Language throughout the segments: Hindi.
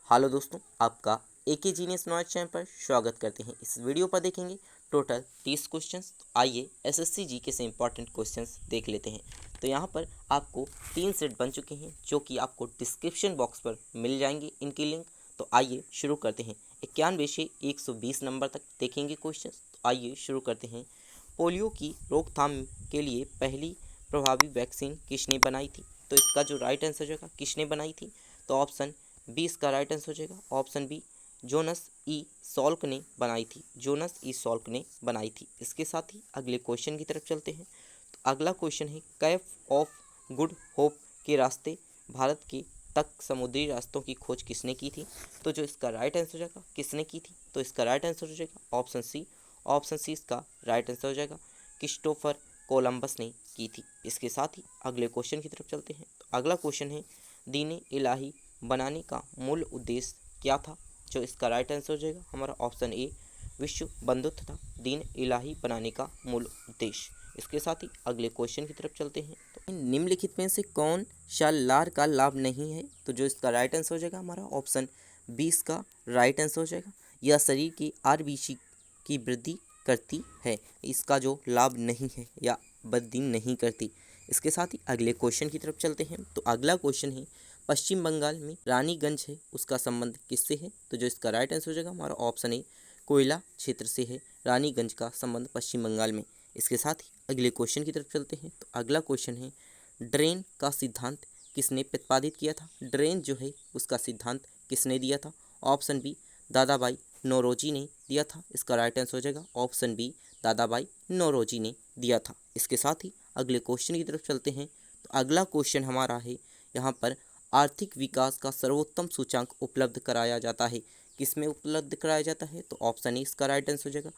हेलो दोस्तों, आपका एके जीनियस नॉलेज चैनल पर स्वागत करते हैं। इस वीडियो पर देखेंगे टोटल 30 क्वेश्चंस। तो आइए एसएससी जीके से इंपॉर्टेंट क्वेश्चंस देख लेते हैं। तो यहाँ पर आपको 3 सेट बन चुके हैं जो कि आपको डिस्क्रिप्शन बॉक्स पर मिल जाएंगे इनकी लिंक। तो आइए शुरू करते हैं। 91 से 120 नंबर तक देखेंगे क्वेश्चन। तो आइए शुरू करते हैं। पोलियो की रोकथाम के लिए पहली प्रभावी वैक्सीन किसने बनाई थी? तो इसका जो राइट आंसर हो जाएगा किसने बनाई थी, तो ऑप्शन बी इसका राइट आंसर हो जाएगा। ऑप्शन बी जोनस ई सॉल्क ने बनाई थी। जोनस ई सॉल्क ने बनाई थी। इसके साथ ही अगले क्वेश्चन की तरफ चलते हैं। तो अगला क्वेश्चन है, कैप ऑफ गुड होप के रास्ते भारत के तक समुद्री रास्तों की खोज किसने की थी? तो जो इसका राइट आंसर हो जाएगा किसने की थी, तो इसका राइट आंसर हो जाएगा ऑप्शन सी। ऑप्शन सी इसका राइट आंसर हो जाएगा, क्रिस्टोफर कोलंबस ने की थी। इसके साथ ही अगले क्वेश्चन की तरफ चलते हैं। तो अगला क्वेश्चन है, दीन इलाही बनाने का मूल उद्देश्य क्या था? जो इसका राइट आंसर हो जाएगा हमारा ऑप्शन ए, विश्व बंधुत्व था दीन इलाही बनाने का मूल उद्देश्य। इसके साथ ही अगले क्वेश्चन की तरफ चलते हैं। तो निम्नलिखित में से कौन सा लार का लाभ नहीं है? तो जो इसका राइट आंसर हो जाएगा हमारा ऑप्शन बी इसका राइट आंसर हो जाएगा। यह शरीर की आरबीसी की वृद्धि करती है। इसका जो लाभ नहीं है या वृद्धि नहीं करती। इसके साथ ही अगले क्वेश्चन की तरफ चलते हैं। तो अगला क्वेश्चन है, पश्चिम बंगाल में रानीगंज है, उसका संबंध किससे है? तो जो इसका राइट आंसर हो जाएगा हमारा ऑप्शन ए, कोयला क्षेत्र से है रानीगंज का संबंध पश्चिम बंगाल में। इसके साथ ही अगले क्वेश्चन की तरफ चलते हैं। तो अगला क्वेश्चन है, ड्रेन का सिद्धांत किसने प्रतिपादित किया था? ड्रेन जो है उसका सिद्धांत किसने दिया था? ऑप्शन बी, दादाभाई नौरोजी ने दिया था। इसका राइट आंसर हो जाएगा ऑप्शन बी, दादाभाई नौरोजी ने दिया था। इसके साथ ही अगले क्वेश्चन की तरफ चलते हैं। तो अगला क्वेश्चन हमारा है, यहाँ पर आर्थिक विकास का सर्वोत्तम सूचांक उपलब्ध कराया जाता है। किसमें उपलब्ध कराया जाता है? तो ऑप्शन ए इसका राइट आंसर हो जाएगा।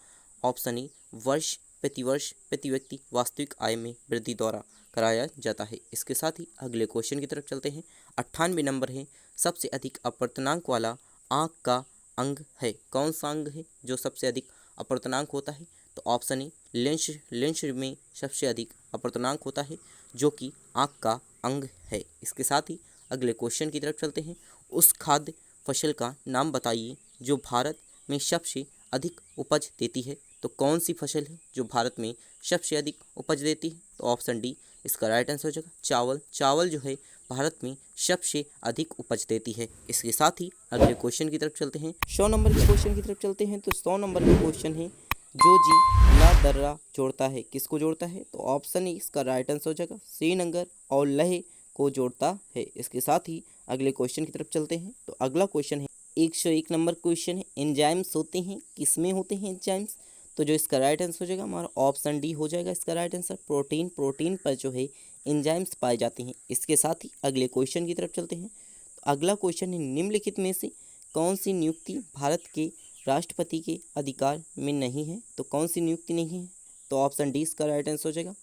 ऑप्शन ए, वर्ष प्रति व्यक्ति वास्तविक आय में वृद्धि द्वारा कराया जाता है। इसके साथ ही अगले क्वेश्चन की तरफ चलते हैं। 98 नंबर है, सबसे अधिक अपर्तनांक वाला आँख का अंग है। कौन सा अंग है जो सबसे अधिक अपर्तनांक होता है? तो ऑप्शन ए, लेंस में सबसे अधिक अपर्तनांक होता है जो कि आँख का अंग है। इसके साथ ही अगले क्वेश्चन की तरफ चलते हैं। उस खाद्य फसल का नाम बताइए जो भारत में सबसे अधिक उपज देती है। तो कौन सी फसल है जो भारत में सबसे अधिक उपज देती है? तो ऑप्शन डी इसका राइट आंसर हो जाएगा, चावल। चावल जो है भारत में सबसे अधिक उपज देती है। इसके साथ ही अगले क्वेश्चन की तरफ चलते हैं। 100 नंबर के क्वेश्चन की तरफ चलते हैं। तो 100 नंबर का क्वेश्चन है, जो जी ला दर्रा जोड़ता है किसको जोड़ता है? तो ऑप्शन ए इसका राइट आंसर हो जाएगा, श्रीनगर और लेह को जोड़ता है। इसके साथ ही अगले क्वेश्चन की तरफ चलते हैं। तो अगला क्वेश्चन है, 101 नंबर क्वेश्चन है, एंजाइम्स होते हैं किसमें होते हैं एंजाइम्स? तो जो इसका राइट आंसर हो जाएगा हमारा ऑप्शन डी हो जाएगा इसका राइट आंसर, प्रोटीन पर जो है एंजाइम्स पाए जाते हैं। इसके साथ ही अगले क्वेश्चन की तरफ चलते हैं। तो अगला क्वेश्चन है, निम्नलिखित में से कौन सी नियुक्ति भारत के राष्ट्रपति के अधिकार में नहीं है? तो कौन सी नियुक्ति नहीं है? तो ऑप्शन डी इसका राइट आंसर हो जाएगा।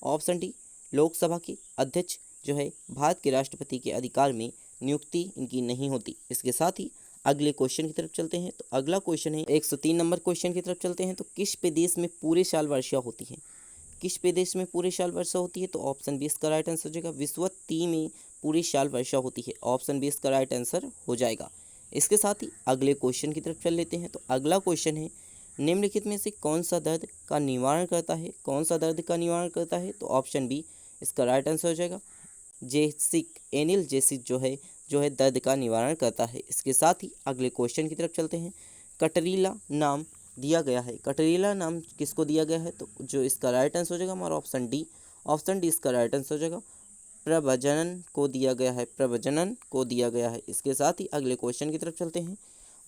ऑप्शन डी, लोकसभा के अध्यक्ष जो है भारत के राष्ट्रपति के अधिकार में नियुक्ति इनकी नहीं होती। इसके साथ ही अगले क्वेश्चन की तरफ चलते हैं। तो अगला क्वेश्चन है, 103 नंबर क्वेश्चन की तरफ चलते हैं। तो किस प्रदेश में पूरे साल वर्षा होती है? किस प्रदेश में पूरे साल वर्षा होती है? तो ऑप्शन बी इसका राइट आंसर हो जाएगा, विश्ववती में पूरे साल वर्षा होती है। ऑप्शन बी इसका राइट आंसर हो जाएगा। इसके साथ ही अगले क्वेश्चन की तरफ चल लेते हैं। तो अगला क्वेश्चन है, निम्नलिखित में से कौन सा दर्द का निवारण करता है? कौन सा दर्द का निवारण करता है? तो ऑप्शन बी इसका राइट आंसर हो जाएगा, जेसिक एनाल्जेसिक जो है दर्द का निवारण करता है। इसके साथ ही अगले क्वेश्चन की तरफ चलते हैं। कटरीला नाम दिया गया है, कटरीला नाम किसको दिया गया है? तो जो इसका राइट आंसर हो जाएगा हमारा ऑप्शन डी। ऑप्शन डी इसका राइट आंसर हो जाएगा, प्रभजनन को दिया गया है, प्रभजनन को दिया गया है। इसके साथ ही अगले क्वेश्चन की तरफ चलते हैं।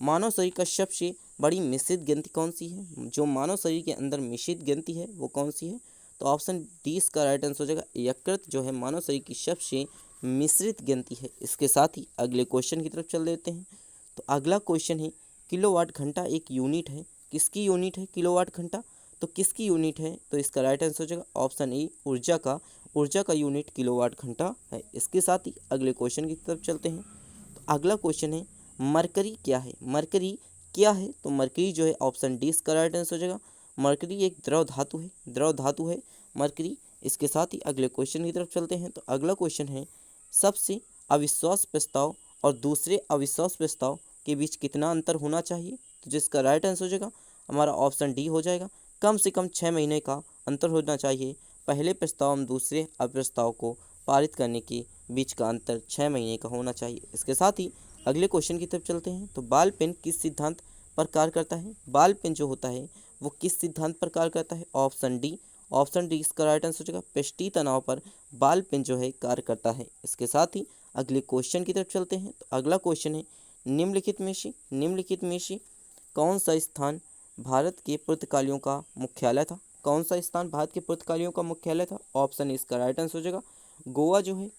मानव शरीर का सबसे बड़ी मिश्रित ग्रंथि कौन सी है? जो मानव शरीर के अंदर मिश्रित ग्रंथि है वो कौन सी है? तो ऑप्शन डी इसका राइट आंसर हो जाएगा, यकृत जो है मानव शरीर की सबसे मिश्रित ग्रंथि है। इसके साथ ही अगले क्वेश्चन की तरफ चल देते हैं। तो अगला क्वेश्चन है, किलोवाट घंटा एक यूनिट है, किसकी यूनिट है किलोवाट घंटा? तो किसकी यूनिट है? तो इसका राइट आंसर हो जाएगा ऑप्शन ए, ऊर्जा का यूनिट किलोवाट घंटा है। इसके साथ ही अगले क्वेश्चन की तरफ चलते हैं। तो अगला क्वेश्चन है, मरकरी क्या है? मरकरी क्या है? तो मरकरी जो है ऑप्शन डी इसका राइट आंसर हो जाएगा, मरकरी एक द्रव धातु है मरकरी। इसके साथ ही अगले क्वेश्चन की तरफ चलते हैं। तो अगला क्वेश्चन है, सबसे अविश्वास प्रस्ताव और दूसरे अविश्वास प्रस्ताव के बीच कितना अंतर होना चाहिए? तो जिसका राइट आंसर हो जाएगा हमारा ऑप्शन डी हो जाएगा। कम से कम 6 महीने का अंतर होना चाहिए। पहले प्रस्ताव एवं दूसरे अप्रस्ताव को पारित करने के बीच का अंतर 6 महीने का होना चाहिए। इसके साथ ही अगले क्वेश्चन की तरफ चलते हैं। तो बाल पेन किस सिद्धांत पर कार्य करता है? बाल पेन जो होता है वो किस सिद्धांत पर कार्य करता है? ऑप्शन डी इसका राइट आंसर हो जाएगा। पृष्ठीय तनाव पर बाल पेन जो है कार्य करता है। इसके साथ ही अगले क्वेश्चन की तरफ चलते हैं। तो अगला क्वेश्चन है निम्नलिखित में से कौन सा स्थान भारत के पुर्तगालियों का मुख्यालय था? कौन सा स्थान भारत के पुर्तगालियों का मुख्यालय था? ऑप्शन इसका राइट आंसर हो जाएगा गोवा जो है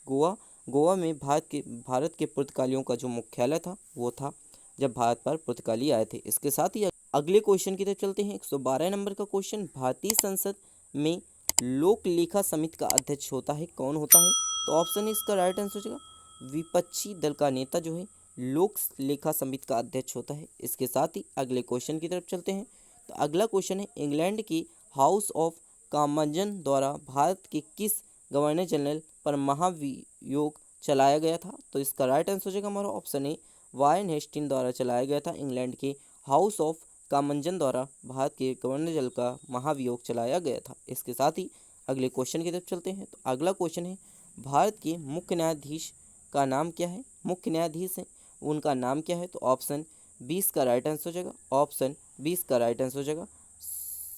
गोवा में भारत के पुर्तगालियों का जो मुख्यालय था वो था जब भारत पर पुर्तगाली आए थे। इसके साथ ही अगले क्वेश्चन की तरफ चलते हैं। 112 नंबर का क्वेश्चन, भारतीय संसद में लोक लेखा समिति का अध्यक्ष होता है कौन होता है? तो ऑप्शन इसका राइट आंसर हो जाएगा विपक्षी दल का नेता जो है लोक लेखा समिति का अध्यक्ष होता है। इसके साथ ही अगले क्वेश्चन की तरफ चलते हैं। तो अगला क्वेश्चन है इंग्लैंड की हाउस ऑफ कॉमन्स द्वारा भारत के किस गवर्नर जनरल पर महाभियोग चलाया गया था? तो इसका राइट आंसर हो जाएगा हमारा ऑप्शन ए वारेन हेस्टिंग्स द्वारा चलाया गया था। इंग्लैंड के हाउस ऑफ कॉमन्स द्वारा भारत के गवर्नर जनरल का महाभियोग चलाया गया था। इसके साथ ही अगले क्वेश्चन की तरफ चलते हैं। तो अगला क्वेश्चन है भारत के मुख्य न्यायाधीश का नाम क्या है? मुख्य न्यायाधीश है उनका नाम क्या है? तो ऑप्शन 20 का राइट आंसर हो जाएगा। ऑप्शन 20 का राइट आंसर हो जाएगा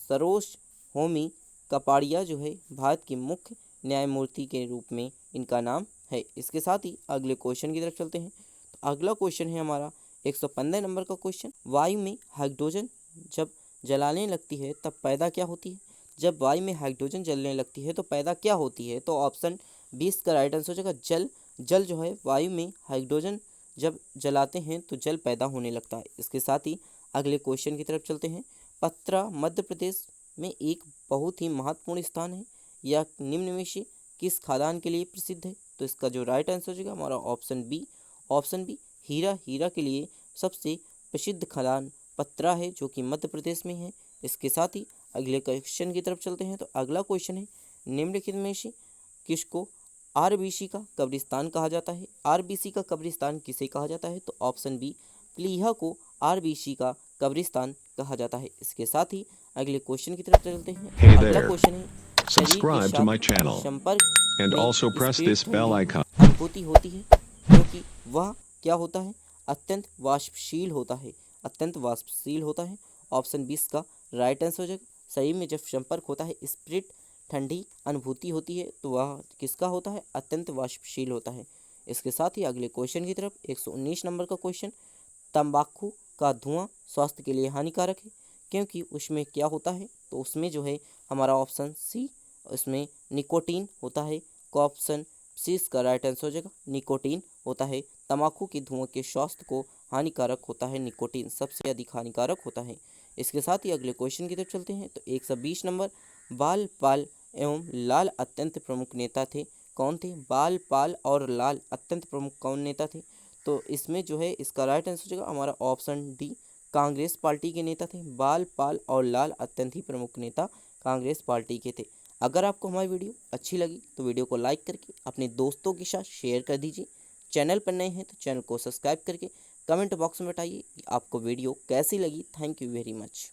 सरोज होमी कपाड़िया जो है भारत की मुख्य न्यायमूर्ति के रूप में इनका नाम है। इसके साथ ही अगले क्वेश्चन की तरफ चलते हैं। तो अगला क्वेश्चन है हमारा 115 नंबर का क्वेश्चन, वायु में हाइड्रोजन जब जलाने लगती है तब पैदा क्या होती है? जब वायु में हाइड्रोजन जलने लगती है तो पैदा क्या होती है? तो ऑप्शन 20 का राइट आंसर हो जाएगा जल जो है वायु में हाइड्रोजन जब जलाते हैं तो जल पैदा होने लगता है। इसके साथ ही अगले क्वेश्चन की तरफ चलते हैं। पतरा मध्य प्रदेश में एक बहुत ही महत्वपूर्ण स्थान है, यह निम्न में से किस खादान के लिए प्रसिद्ध है? तो इसका जो राइट आंसर हो जाएगा हमारा ऑप्शन बी हीरा के लिए सबसे प्रसिद्ध खदान पतरा है जो कि मध्य प्रदेश में है। इसके साथ ही अगले क्वेश्चन की तरफ चलते हैं। तो अगला क्वेश्चन है निम्नलिखित में से किसको आरबीसी का कब्रिस्तान कहा जाता है? आरबीसी का कब्रिस्तान किसे कहा जाता है? तो ऑप्शन बी प्लीहा को आरबीसी का कब्रिस्तान कहा जाता है। इसके साथ ही अगले क्वेश्चन की तरफ चलते हैं। Hey अगला there. क्वेश्चन है Subscribe to my channel संपर्क and में also press this bell icon. अनुभूति होती है क्योंकि वह क्या होता है? अत्यंत वाष्पशील होता है। ऑप्शन 20 का राइट आंसर हो जाएगा। शरीर में जब संपर्क होता है स्पिरिट ठंडी अनुभूति होती है तो वह किसका होता है? अत्यंत वाष्पशील होता है। इसके साथ ही अगले क्वेश्चन की तरफ 119 नंबर का क्वेश्चन, तंबाकू का धुआं स्वास्थ्य के लिए हानिकारक है क्योंकि उसमें क्या होता है? तो उसमें जो है हमारा ऑप्शन सी उसमें निकोटीन होता है। को ऑप्शन सी इसका राइट आंसर हो जाएगा निकोटीन होता है। तंबाकू के धुआं के स्वास्थ्य को हानिकारक होता है, निकोटीन सबसे अधिक हानिकारक होता है। इसके साथ ही अगले क्वेश्चन की तरफ चलते हैं। तो 120 नंबर, बाल पाल एवं लाल अत्यंत प्रमुख नेता थे कौन थे? बाल पाल और लाल अत्यंत प्रमुख कौन नेता थे? तो इसमें जो है इसका राइट आंसर हो जाएगा हमारा ऑप्शन डी कांग्रेस पार्टी के नेता थे। बाल पाल और लाल अत्यंत ही प्रमुख नेता कांग्रेस पार्टी के थे। अगर आपको हमारी वीडियो अच्छी लगी तो वीडियो को लाइक करके अपने दोस्तों के साथ शेयर कर दीजिए। चैनल पर नए हैं तो चैनल को सब्सक्राइब करके कमेंट बॉक्स में बताइए कि आपको वीडियो कैसी लगी। Thank you very much.